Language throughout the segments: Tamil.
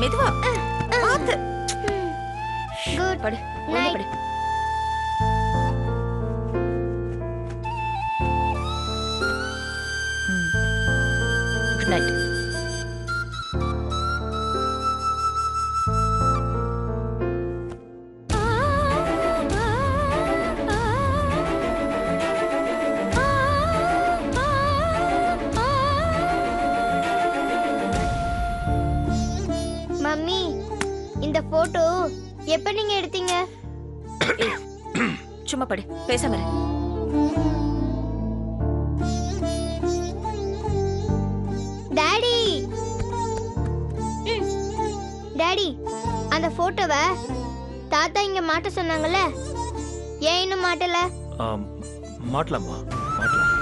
மெதுவா பாத்து. குட் படு நைட். படு. Good night. மம்மி இந்த போட்டோ எப்ப நீங்க எடுத்தீங்க? சும்மா படு, பேசாம இரு. டாடி டாடி அந்த போட்டோவை தாத்தா இங்க மாட்ட சொன்னாங்கல்ல, ஏன் இன்னும் மாட்டல? மாட்டலாமா? மாட்டலாம்.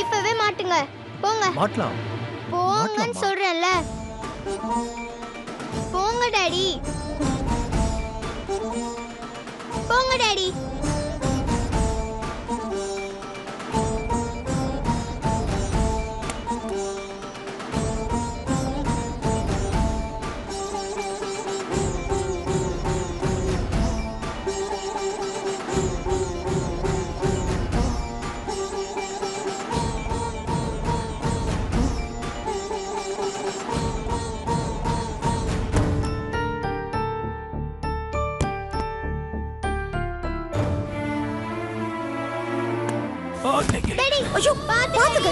இப்பவே மாட்டுங்க போங்க. மாட்டலாம். போங்கன்னு சொல்றேன்ல. போங்க டாடி, போங்க டாடி. டாடி ஐயோ பாத்துக்க.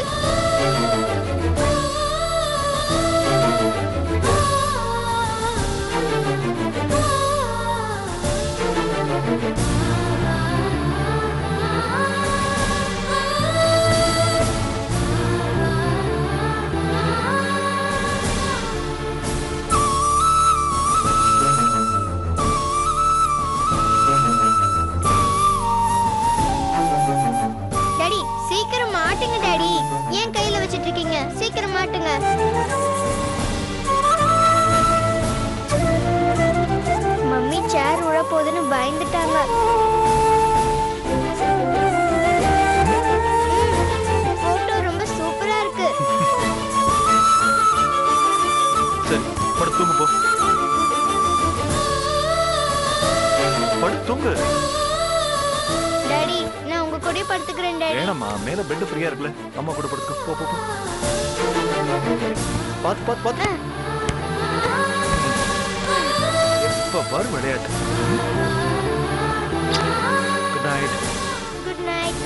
டாடி சீக்கிரம் மாட்டுங்க டாடி. ஏன் கையில வச்சிட்டு இருக்கீங்க? சீக்கிரம் மாட்டுங்க. மம்மி சேர் உள்ள போகுதுன்னு பயந்துட்டாங்க. போட்டோ ரொம்ப சூப்பரா இருக்கு. சரி படுத்து தூங்கு போ. படுத்து தூங்கு. டாடி நான் உங்க கூட படுத்துக்கிறேன் டாடி. வேணாம்மா, மேல பெட் ஃப்ரீயா இருக்குல்ல, அம்மா கூட படுத்துக்கோ. போ போ போ. பாத்து பாத்து பாத்து. எப்ப பாரு விளையாட்டு. Good night. Good night.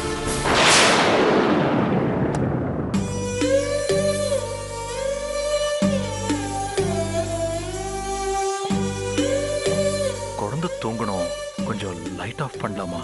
குழந்தை தூங்கணும், கொஞ்சம் லைட் ஆஃப் பண்ணலாமா?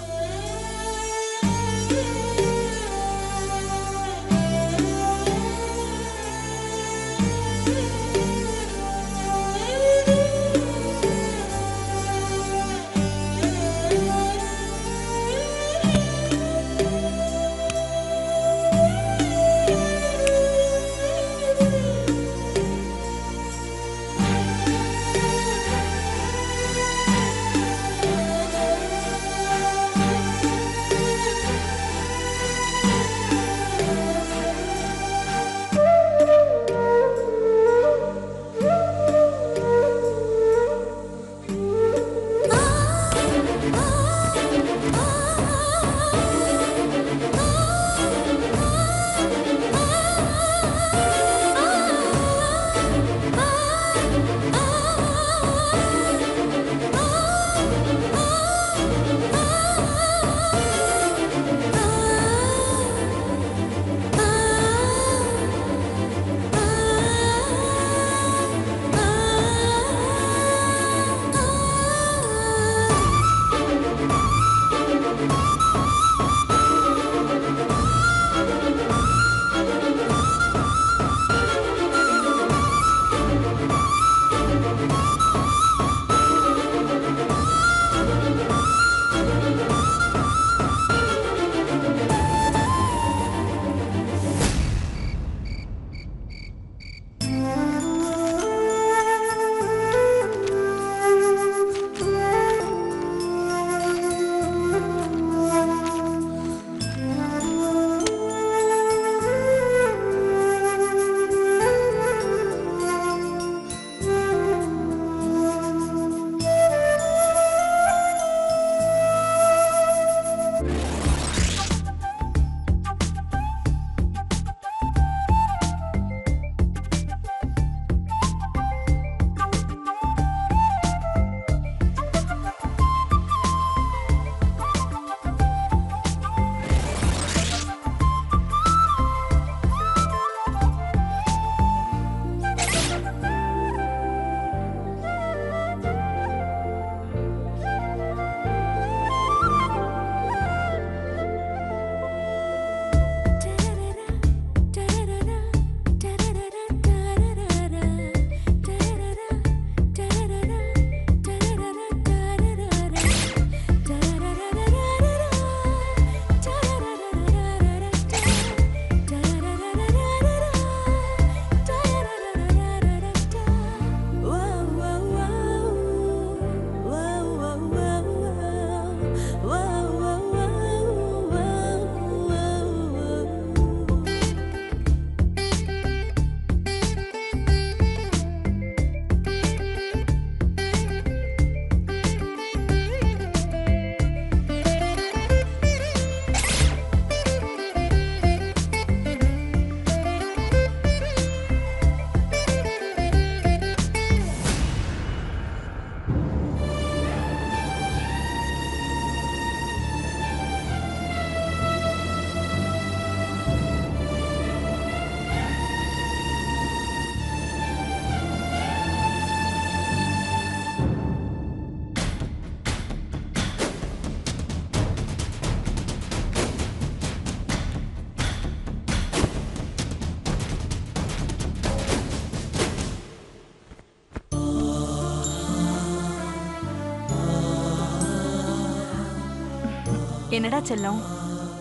என்னடா செல்லம்,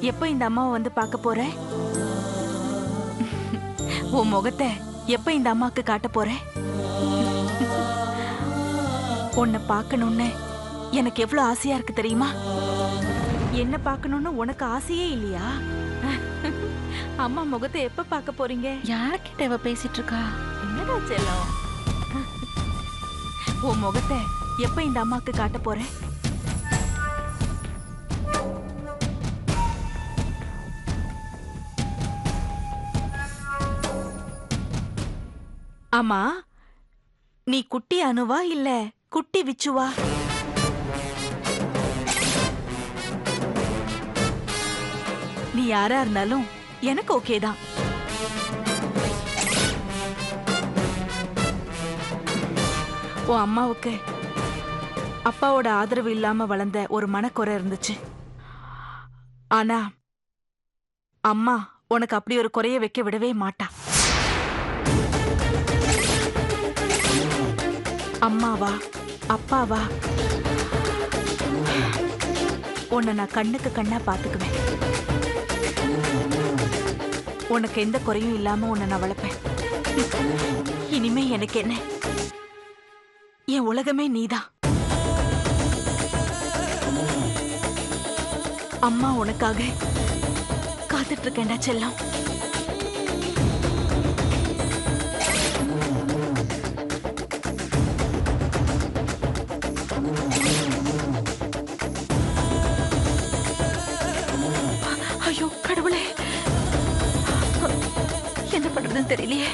எப்ப இந்த அம்மாவை வந்து பார்க்க போற? உன் முகத்தை எப்ப இந்த அம்மாக்கு காட்ட போற? உன்னை பார்க்கணும்னு எனக்கு எவ்வளவு ஆசையா இருக்கு தெரியுமா? என்ன பார்க்கணும்னு உனக்கு ஆசையே இல்லையா? அம்மா முகத்தை எப்ப பார்க்க போறீங்க? யார்கிட்ட இவ பேசிட்டு இருக்கா? என்னடா செல்லம், உன் முகத்தை எப்ப இந்த அம்மாக்கு காட்ட போற? ஆமா, நீ குட்டி அனுவா இல்ல குட்டி விச்சுவா? நீ யாரா இருந்தாலும் எனக்கு ஓகே தான். உன் அம்மாவுக்கு அப்பாவோட ஆதரவு இல்லாம வளர்ந்த ஒரு மனக்குறை இருந்துச்சு. ஆனா அம்மா உனக்கு அப்படி ஒரு குறைய வைக்க விடவே மாட்டா. அம்மாவா அப்பாவா உன்னை நான் கண்ணுக்கு கண்ணா பாத்துக்குவேன். உனக்கு எந்த குறையும் இல்லாம உன்னை நான் வளர்ப்பேன். இனிமே எனக்கு என்ன, என் உலகமே நீதான். அம்மா உனக்காக காத்துட்டு இருக்கேன்டா செல்லம். ஐயோ கடவுளே, என்ன பண்றதுன்னு தெரியலையே.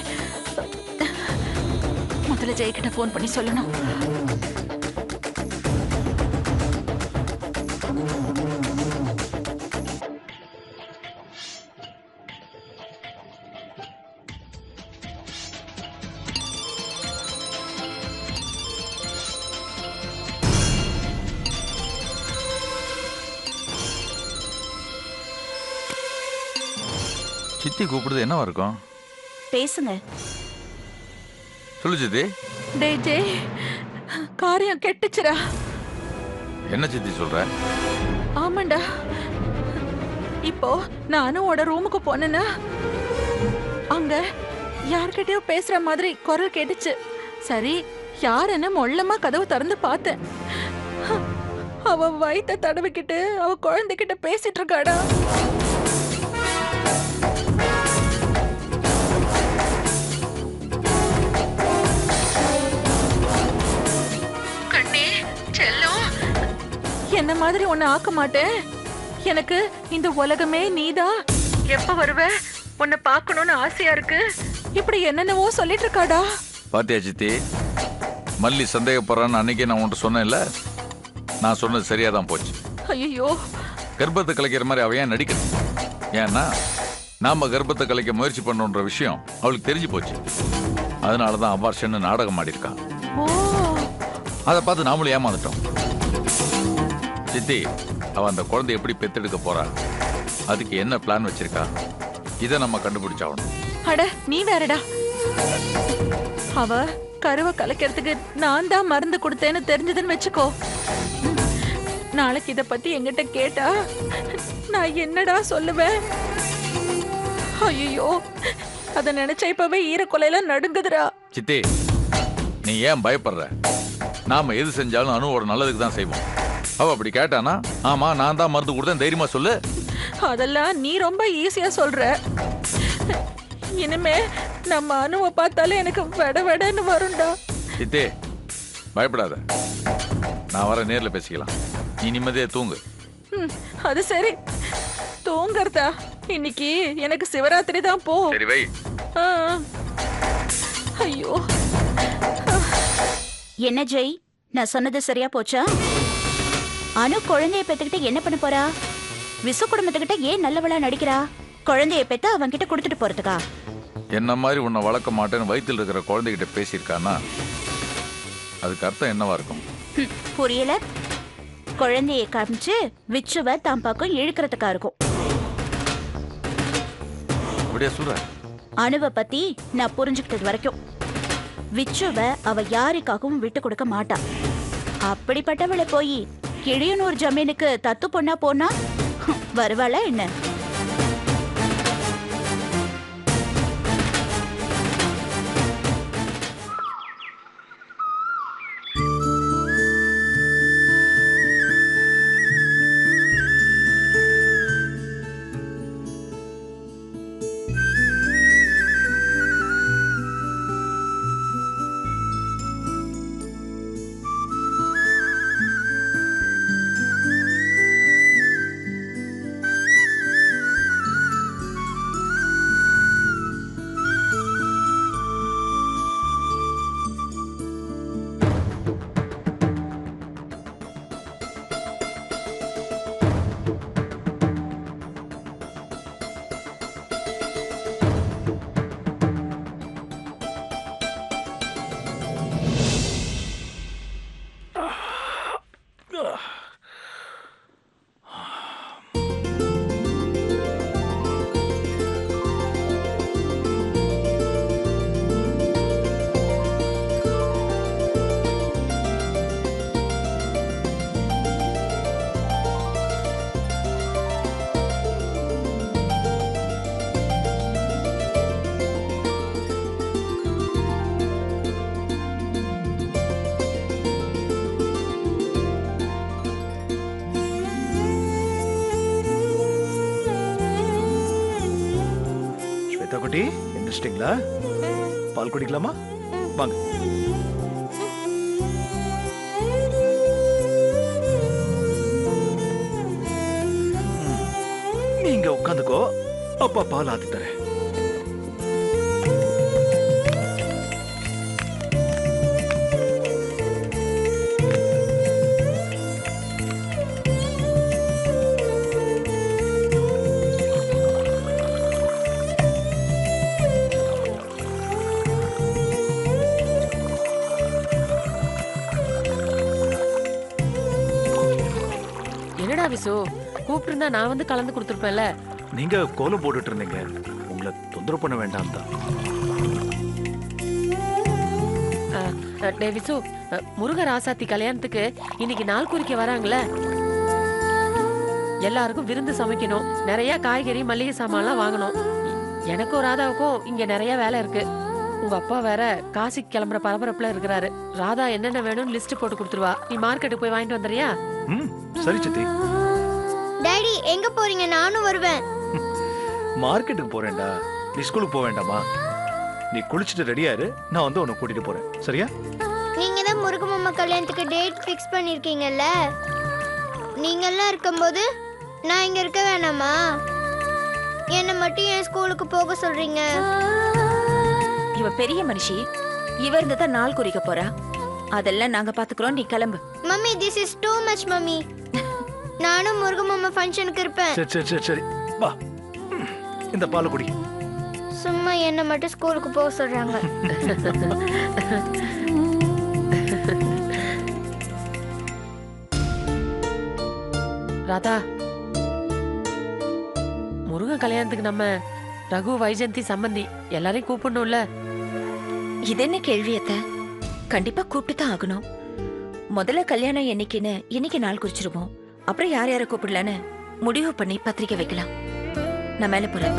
முதல்ல ஜெயக்கிட்ட போன் பண்ணி சொல்லணும். சித்தி கூப்பிடுறது என்னவா இருக்கும்? பேசுங்க. சொல்லு சித்தி. டேய் ஜெய், காரியம் கெட்டுச்சுடா. என்ன சித்தி சொல்ற? ஆமாண்டா, இப்போ நானும் உட ரூமுக்கு போனேன்னா அங்க யார்கிட்டயோ பேசுற மாதிரி குரல் கேட்டுச்சு. சரி, யாருன்னு மொள்ளமா கதவு திறந்து பார்த்தேன். அவ வயித்த தடவிக்கிட்டு அவ குழந்தைகிட்ட பேசிட்டு இருக்காடா. என்ன மாதிரி உன்னை ஆக்க மாட்டேன். எனக்கு இந்த உலகமே நீதான். எப்ப வருவ, உன்னை பார்க்கணும்னு ஆசையா இருக்கு, இப்படி என்னென்னவோ சொல்லிட்டு இருக்காடா. பாத்தியா சித்தி, மல்லி சந்தேகப்படுறான்னு அன்னைக்கே நான் உன்ட்டு சொன்னேன்ல, நான் சொன்னது சரியா தான் போச்சு. ஐயோ, கர்ப்பத்தை கலைக்கிற மாதிரி அவ ஏன் நடிக்கணும்? ஏன்னா நாம கர்ப்பத்தை கலைக்க முயற்சி பண்ணோன்ற விஷயம் அவளுக்கு தெரிஞ்சு போச்சு. அதனாலதான் அபார்ஷன் நாடகம் ஆடிருக்கான். அதை பார்த்து நாமளும் ஏமாந்துட்டோம். சித்தி, அவ அந்த குழந்தை எப்படி பெத்தெடுக்க போறா, அதுக்கு என்ன பிளான் வச்சிருக்கா, இதை நம்ம கண்டுபிடிச்சாகணும். அட நீ வேறடா, அவ கருவை கலைக்கிறதுக்கு நான் தான் மருந்து கொடுத்தேன்னு தெரிஞ்சதுன்னு வச்சுக்கோ. நாளைக்கு இத பத்தி என்கிட்ட கேட்டா நான் என்னடா சொல்லுவேன்? ஐயோ, அத நினைச்சா இப்பவே ஈரக்கொலையில நடுங்குதுடா. சித்தி, நீ ஏன் பயப்படுற? நாம எது செஞ்சாலும் அனுவோட நல்லதுக்கு தான் செய்வோம். அவ அப்படி கேட்டானா, ஆமா நான் தான் மருந்து கொடுத்தேன் தைரியமா சொல்லு. அதெல்லாம் நீ ரொம்ப ஈஸியா சொல்ற. இனிமே நம்ம அனுவை பார்த்தாலே எனக்கு வெட வெடன்னு வரும்டா. சித்தே, பயப்படாத, நான் வர நேர்ல பேசிக்கலாம். நீ நிம்மதியா தூங்கு. அது சரி, தூங்குறதா? இன்னைக்கு எனக்கு சிவராத்திரி தான். போ. சரி வை. ஐயோ, என்ன ஜெய், நான் சொன்னது சரியா போச்சா? அனு குழந்தைய பெத்துக்கிட்டு என்ன பண்ண போறா? விசு குடும்பத்துக்கிட்ட ஏன் நல்லவளா நடிக்கிறா? குழந்தைய பெத்து அவன் கிட்ட கொடுத்துட்டு போறதுக்கா? என்ன மாதிரி உன்னை வளர்க்க மாட்டேன்னு வயிற்றில் இருக்கிற குழந்தைகிட்ட பேசியிருக்கானா, அதுக்கு அர்த்தம் என்னவா இருக்கும்? புரியல. குழந்தைய காமிச்சு விச்சுவ தான் பக்கம் இழுக்கிறதுக்கா இருக்கும். அப்படியே சொல்ற? அனுவை பத்தி நான் புரிஞ்சுக்கிட்டது வரைக்கும் விச்சுவ அவ யாருக்காகவும் விட்டு கொடுக்க மாட்டா. அப்படிப்பட்டவளை போய் கிழியனூர் ஜமீனுக்கு தத்து பொண்ணா போனா வருவாளா என்ன? குட்டி எந்திரிச்சிட்டிங்களா? பால் குடிக்கலாமா? வாங்க. நீங்க உட்காந்துக்கோ, அப்பா பால் ஆத்தி தரேன். விசு கூப்பிட்டு நான் வந்து கலந்து கொடுத்துருப்பேன்ல. நீங்க கோலம் போட்டுட்டு இருந்தீங்க, உங்களை தொந்தரவு பண்ண வேண்டாம் தான். விசு, முருகராசாத்தி கல்யாணத்துக்கு இன்னைக்கு நாள் குறிக்க வராங்களே, எல்லாருக்கும் விருந்து சமைக்கணும், நிறைய காய்கறி மல்லிகை சாமான்லாம் வாங்கணும். எனக்கும் ராதாவுக்கும் இங்க நிறைய வேலை இருக்கு. உங்க அப்பா வேற காசிக்கு கிளம்புற பரபரப்புல இருக்கிறாரு. ராதா என்னென்ன வேணும்னு லிஸ்ட் போட்டு கொடுத்துருவா. நீ மார்க்கெட்டுக்கு போய் வாங்கிட்டு வந்துறியா? சரி சித்தி. டாடி எங்க போறீங்க? நானும் வருவேன். மார்க்கெட்டுக்கு போறேன்டா. நீ ஸ்கூலுக்கு போக வேண்டாமா? நீ குளிச்சுட்டு ரெடியா இரு, நான் வந்து உன்னை கூட்டிட்டு போறேன். சரியா? நீங்க தான் முருகமாமா கல்யாணத்துக்கு டேட் ஃபிக்ஸ் பண்ணிருக்கீங்கல்ல, நீங்க எல்லாம் இருக்கும்போது நான் இங்க இருக்க வேணாமா? என்ன மட்டும் ஏன் ஸ்கூலுக்கு போக சொல்றீங்க? இவ பெரிய மனுஷி, இவ இருந்துதான் நாள் குறிக்க போறா. அதெல்லாம் நாங்க பாத்துக்கிறோம், நீ கிளம்பு. Mummy, this is too much mummy. நானும் முருகமாமா ஃபங்க்ஷனுக்கு இருப்பேன். சரி சரி சரி சரி வா, இந்த பால் குடி. சும்மா என்ன மட்டும் ஸ்கூலுக்கு போக சொல்றாங்க. ராதா, முருகன் கல்யாணத்துக்கு நம்ம ரகு, வைஜந்தி, சம்பந்தி எல்லாரையும் கூப்பிடணும்ல. இது என்ன கேள்வியத்த? கண்டிப்பா கூப்பிட்டு தான் ஆகணும். முதல்ல கல்யாணம் என்னைக்குன்னு இன்னைக்கு நாள் குறிச்சிருவோம். அப்புறம் யார் யாரை கூப்பிடலான்னு முடிவு பண்ணி பத்திரிக்கை வைக்கலாம். நான் மேல போறேன்.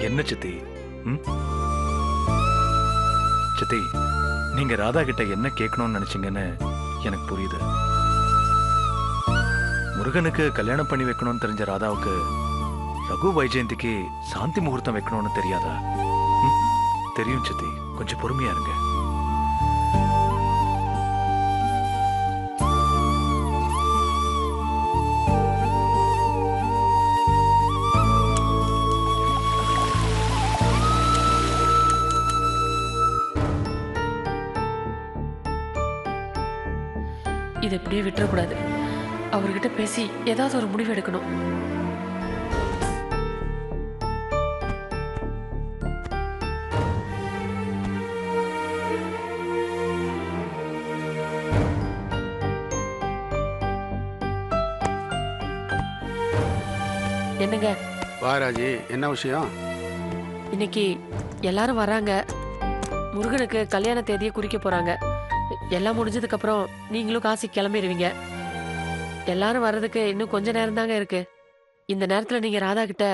என்ன சித்தி? சித்தி, நீங்க ராதா கிட்ட என்ன கேட்கணும்னு நினைச்சீங்கன்னு எனக்கு புரியுது. முருகனுக்கு கல்யாணம் பண்ணி வைக்கணும்னு தெரிஞ்ச ராதாவுக்கு ரகு, வைஜெயந்திக்கு சாந்தி முகூர்த்தம் வைக்கணும்னு தெரியாதா? தெரியும் சித்தி, கொஞ்சம் பொறுமையா இருங்க. இது இப்படியே விட்டுறக்கூடாது. அவர்கிட்ட பேசி ஏதாவது ஒரு முடிவு எடுக்கணும். என்னங்க வாராஜி, என்ன விஷயம்? இன்னைக்கு எல்லாரும் வராங்க. முருகனுக்கு கல்யாண தேதியை குறிக்க போறாங்க. எல்லாம் முடிஞ்சதுக்கு அப்புறம் நீங்களும் காசிக்கு கிளம்பிடுவீங்க. எல்லாரும் வர்றதுக்கு இன்னும் கொஞ்ச நேரம் தாங்க இருக்கு. இந்த நேரத்துல நீங்க ராதா கிட்ட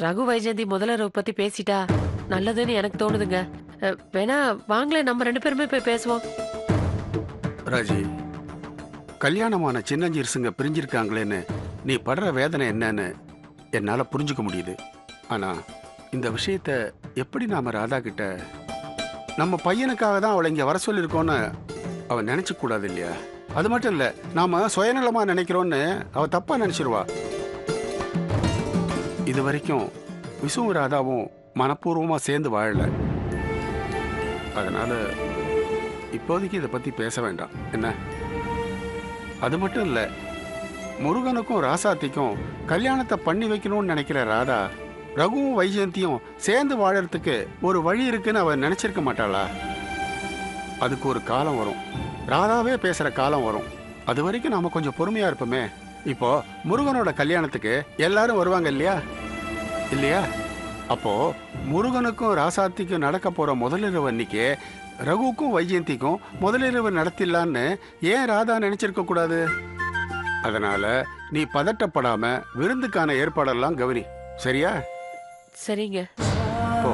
ரகு வைஜெயந்தி முதலரவு பத்தி பேசிட்டா நல்லதுன்னு எனக்கு தோணுதுங்க. வேணா வாங்களேன், நம்ம 2 பேருமே போய் பேசுவோம். ராஜி, கல்யாணமான சின்னஞ்சிறுசுங்க பிரிஞ்சிருக்காங்களேன்னு நீ படுற வேதனை என்னன்னு என்னால் புரிஞ்சுக்க முடியுது. ஆனால் இந்த விஷயத்த எப்படி நாம் ராதா கிட்ட நம்ம பையனுக்காக தான் அவளை இங்கே வர சொல்லியிருக்கோன்னு அவன் நினச்சிக்கூடாது இல்லையா? அது மட்டும் இல்லை, நாம் சுயநலமாக நினைக்கிறோன்னு அவள் தப்பாக நினச்சிருவா. இது வரைக்கும் விசுவும் ராதாவும் மனப்பூர்வமாக சேர்ந்து வாழலை. அதனால் இப்போதைக்கு இதை பற்றி பேச வேண்டாம் என்ன? அது மட்டும் இல்லை, முருகனுக்கும் ராசாத்திக்கும் கல்யாணத்தை பண்ணி வைக்கணும்னு நினைக்கிற ராதா ரகுவும் வைஜெயந்தியும் சேர்ந்து வாழறதுக்கு ஒரு வழி இருக்குன்னு அவன் நினைச்சிருக்க மாட்டாளா? அதுக்கு ஒரு காலம் வரும், ராதாவே பேசுற காலம் வரும். அது வரைக்கும் நாம கொஞ்சம் பொறுமையா இருப்போமே. இப்போ முருகனோட கல்யாணத்துக்கு எல்லாரும் வருவாங்க இல்லையா? இல்லையா? அப்போ முருகனுக்கும் ராசாத்திக்கும் நடக்க போற முதலிரவு அன்னைக்கு ரகுவுக்கும் வைஜெயந்திக்கும் முதலிரவு நடத்திடலான்னு ஏன் ராதா நினைச்சிருக்க கூடாது? அதனால நீ பதட்டப்படாம விருந்துக்கான ஏற்பாடெல்லாம் கவனி, சரியா? சரிங்க. போ.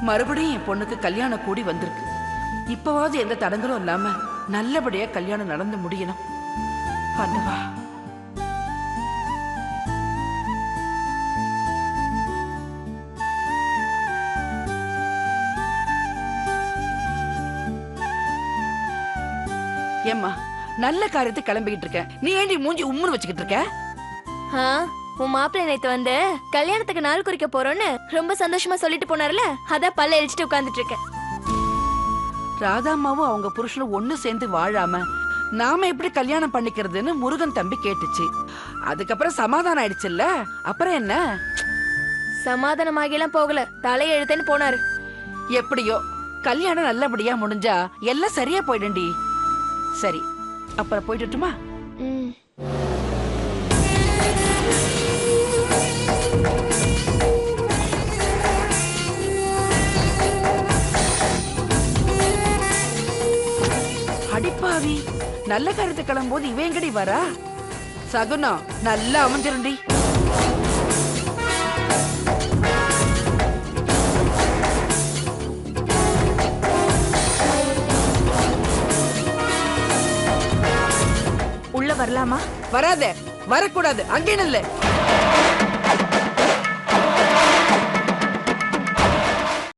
மறுபடியும் என் பொண்ணுக்கு கல்யாணம் கூடி வந்திருக்கு. இப்பவாவது எந்த தடங்களும் இல்லாம நல்லபடியா கல்யாணம் நடந்து முடியணும். ஆண்டவா. ஏம்மா, நல்ல காரியத்தை கிளம்பிக்கிட்டு இருக்கேன், நீ ஏண்டி மூஞ்சி உம்முன்னு வச்சுக்கிட்டு இருக்க? உன் மாப்பிள்ளை நேத்து வந்து கல்யாணத்துக்கு நாள் குறிக்க போறோன்னு ரொம்ப சந்தோஷமா சொல்லிட்டு போனார்ல, அதான் பல்ல எரிச்சிட்டு உட்கார்ந்துட்டு இருக்கேன். ராதாமாவும் அவங்க புருஷனும் ஒண்ணு சேர்ந்து வாழாம நாம எப்படி கல்யாணம் பண்ணிக்கிறதுன்னு முருகன் தம்பி கேட்டுச்சு. அதுக்கப்புறம் சமாதானம் ஆயிடுச்சுல்ல, அப்புறம் என்ன? சமாதானமாகலாம் போகல, தலையெழுத்தேன்னு போனாரு. எப்படியோ கல்யாணம் நல்லபடியா முடிஞ்சா எல்லாம் சரியா போயிடும்டி. சரி, அப்புறம் போயிட்டுமா? அடிப்பாவி, நல்ல காரியத்தை கிளம்பும்போது இவன் எங்கடி வரா? சகுனம் நல்லா அமைஞ்சிருண்டி. உள்ள வரலாமா? வராதே, வரக்கூடாது, அங்கே நில்லு.